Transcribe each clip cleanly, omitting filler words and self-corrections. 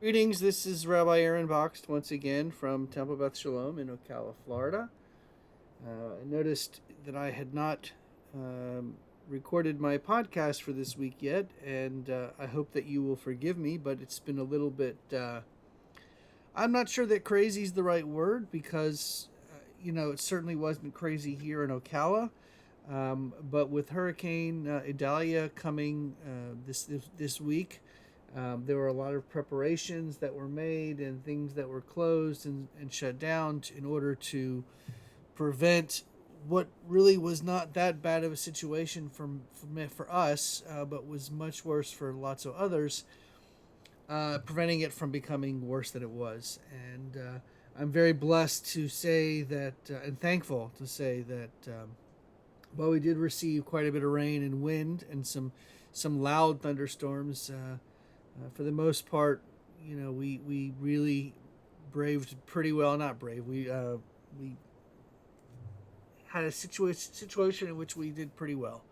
Greetings, this is Rabbi Aaron Boxt once again from Temple Beth Shalom in Ocala, Florida. I noticed that I had not um, recorded my podcast for this week yet, and I hope that you will forgive me, but it's been a little bit. I'm not sure that crazy is the right word because, it certainly wasn't crazy here in Ocala. But with Hurricane Idalia coming this week, there were a lot of preparations that were made and things that were closed and shut down in order to prevent what really was not that bad of a situation for us, but was much worse for lots of others, preventing it from becoming worse than it was. And I'm very blessed to say that, and thankful to say that. Well, we did receive quite a bit of rain and wind and some loud thunderstorms. For the most part, we really braved pretty well. Not brave. We had a situation in which we did pretty well.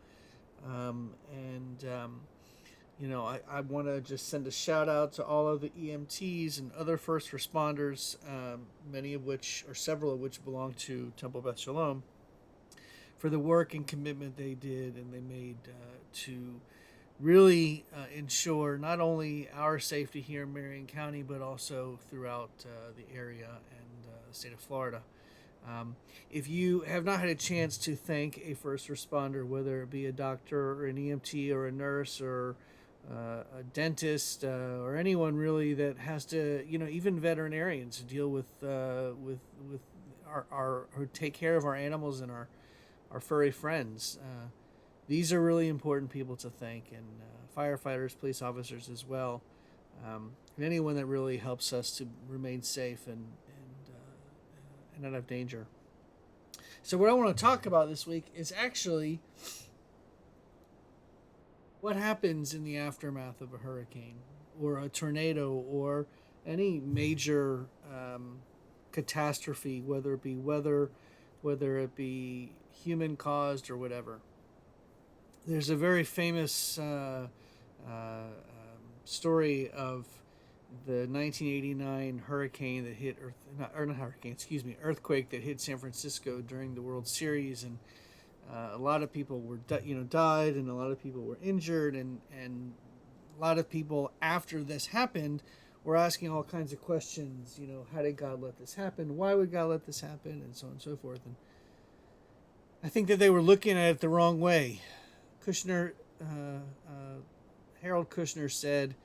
And I want to just send a shout out to all of the EMTs and other first responders, many of which, or several of which, belong to Temple Beth Shalom, for the work and commitment they did and they made to really ensure not only our safety here in Marion County, but also throughout the area and the state of Florida. Um, if you have not had a chance to thank a first responder, whether it be a doctor or an EMT or a nurse or a dentist or anyone really that has to, even veterinarians deal with our who take care of our animals and our furry friends. These are really important people to thank, and firefighters, police officers as well, and anyone that really helps us to remain safe and out of danger. So, what I want to talk about this week is actually what happens in the aftermath of a hurricane or a tornado or any major catastrophe, whether it be weather, whether it be human caused or whatever. There's a very famous story of the 1989 hurricane that hit not hurricane, excuse me, earthquake that hit San Francisco during the World Series, and a lot of people were died, and a lot of people were injured, and a lot of people after this happened were asking all kinds of questions. How did God let this happen? Why would God let this happen? And so on and so forth. And I think that they were looking at it the wrong way. Kushner, Harold Kushner said,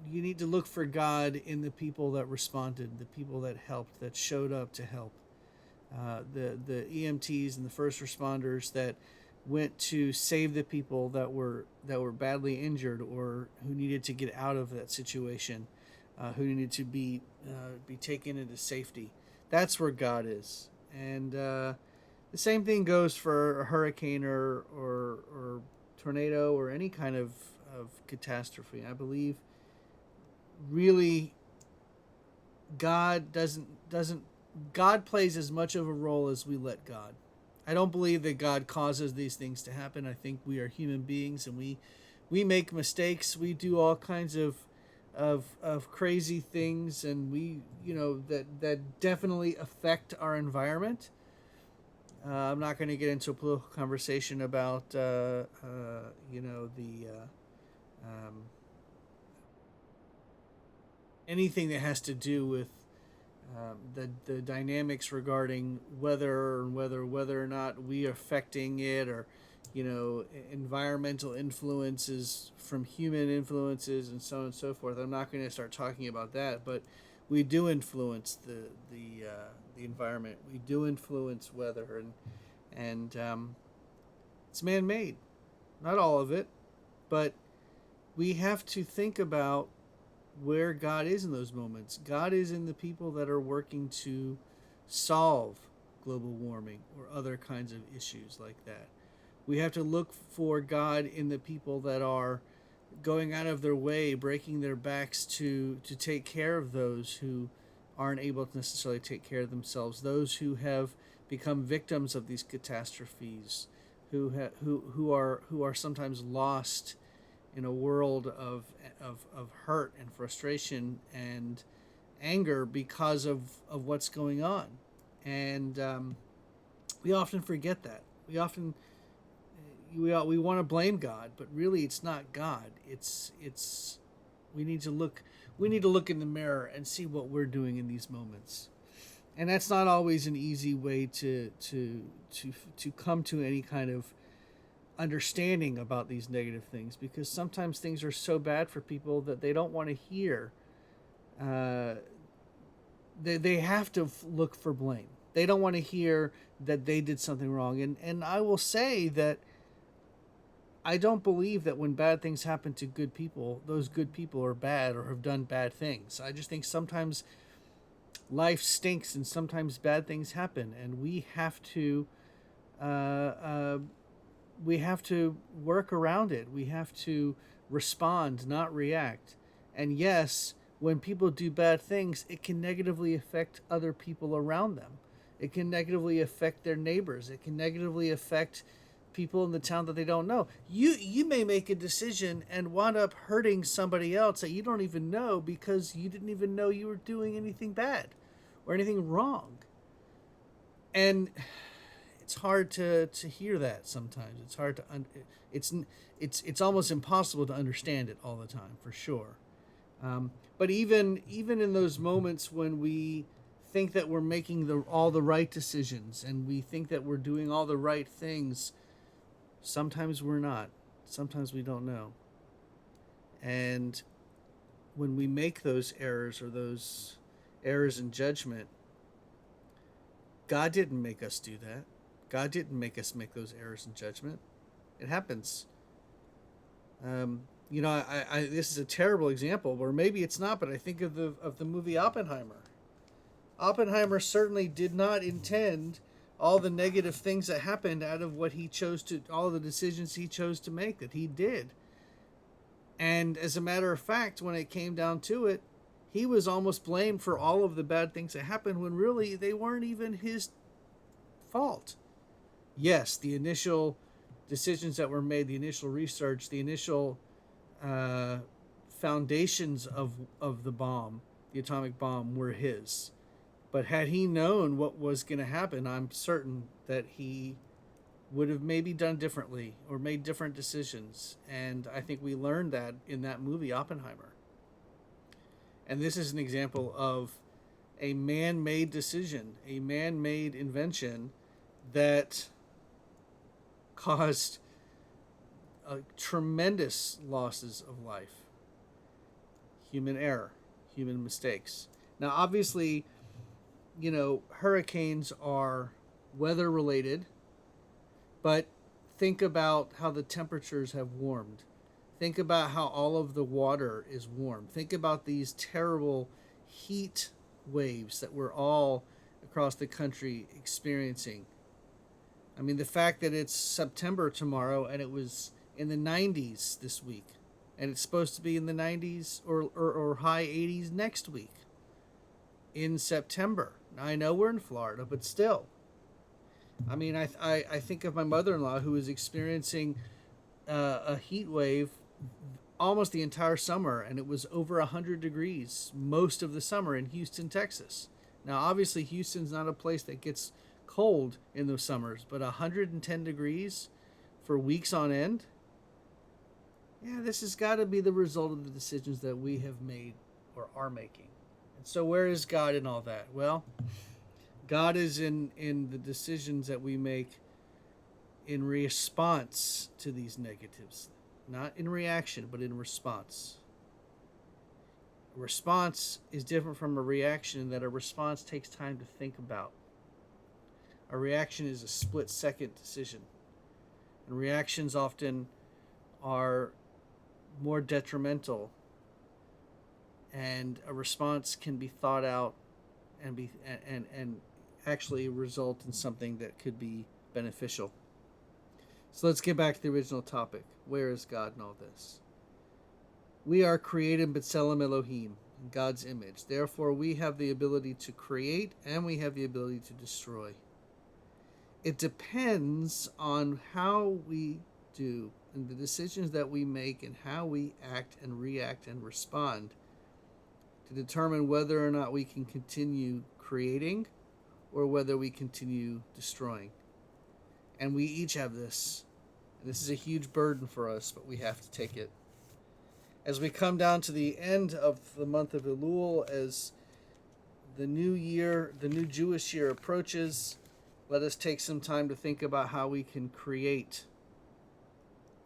you need to look for God in the people that responded, the people that helped, that showed up to help. The EMTs and the first responders that went to save the people that were badly injured or who needed to get out of that situation, who needed to be taken into safety. That's where God is, and the same thing goes for a hurricane or tornado or any kind of catastrophe. I believe really God doesn't God plays as much of a role as we let God. I don't believe that God causes these things to happen. I think we are human beings and we make mistakes. We do all kinds of crazy things, and we that definitely affect our environment. I'm not going to get into a political conversation about the um, anything that has to do with the dynamics regarding whether or not we are affecting it, or environmental influences from human influences and so on and so forth. I'm not going to start talking about that, but we do influence the environment. We do influence weather, and it's man-made. Not all of it, but we have to think about where God is in those moments. God is in the people that are working to solve global warming or other kinds of issues like that. We have to look for God in the people that are going out of their way, breaking their backs to take care of those who aren't able to necessarily take care of themselves, those who have become victims of these catastrophes, who are sometimes lost in a world of hurt and frustration and anger because of what's going on. And we often forget that. We want to blame God, but really it's not God. It's we need to look in the mirror and see what we're doing in these moments. And that's not always an easy way to come to any kind of understanding about these negative things, because sometimes things are so bad for people that they don't want to hear. They have to look for blame. They don't want to hear that they did something wrong. And I will say that I don't believe that when bad things happen to good people, those good people are bad or have done bad things. I just think sometimes life stinks and sometimes bad things happen, and we have to work around it. We have to respond, not react. And yes, when people do bad things, it can negatively affect other people around them. It can negatively affect their neighbors. It can negatively affect people in the town that they don't know. You may make a decision and wind up hurting somebody else that you don't even know because you didn't even know you were doing anything bad or anything wrong. And it's hard to hear that sometimes. It's hard to it's almost impossible to understand it all the time, for sure. But even in those moments when we think that we're making all the right decisions and we think that we're doing all the right things, sometimes we're not. Sometimes we don't know. And when we make those errors or those errors in judgment, God didn't make us do that. God didn't make us make those errors in judgment. It happens. This is a terrible example, or maybe it's not, but I think of the movie Oppenheimer. Oppenheimer certainly did not intend all the negative things that happened out of what he chose to, all the decisions he chose to make that he did. And as a matter of fact, when it came down to it, he was almost blamed for all of the bad things that happened when really they weren't even his fault. Yes, the initial decisions that were made, the initial research, the initial foundations of the bomb, the atomic bomb, were his. But had he known what was going to happen, I'm certain that he would have maybe done differently or made different decisions. And I think we learned that in that movie, Oppenheimer. And this is an example of a man-made decision, a man-made invention that caused tremendous losses of life. Human error, human mistakes. Now, obviously, hurricanes are weather related, but think about how the temperatures have warmed. Think about how all of the water is warm. Think about these terrible heat waves that we're all across the country experiencing. I mean, the fact that it's September tomorrow and it was in the 90s this week, and it's supposed to be in the 90s or high 80s next week in September. Now, I know we're in Florida, but still. I mean, I think of my mother-in-law who is experiencing a heat wave almost the entire summer, and it was over 100 degrees most of the summer in Houston, Texas. Now, obviously, Houston's not a place that gets cold in those summers, but 110 degrees for weeks on end. Yeah, this has got to be the result of the decisions that we have made or are making. And so where is God in all that? Well, God is in the decisions that we make in response to these negatives. Not in reaction, but in response. A response is different from a reaction in that a response takes time to think about. A reaction is a split-second decision. And reactions often are more detrimental. And a response can be thought out and actually result in something that could be beneficial. So let's get back to the original topic. Where is God in all this? We are created B'Tselem Elohim, in God's image. Therefore, we have the ability to create and we have the ability to destroy. It depends on how we do and the decisions that we make and how we act and react and respond to determine whether or not we can continue creating or whether we continue destroying. And we each have this. And this is a huge burden for us, but we have to take it. As we come down to the end of the month of Elul, as the new year, the new Jewish year approaches, let us take some time to think about how we can create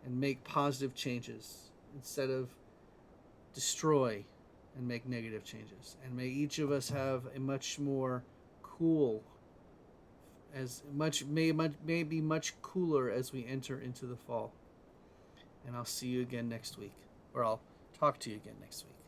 and make positive changes instead of destroy and make negative changes. And may each of us have a much more cool, may be much cooler as we enter into the fall. And I'll see you again next week, or I'll talk to you again next week.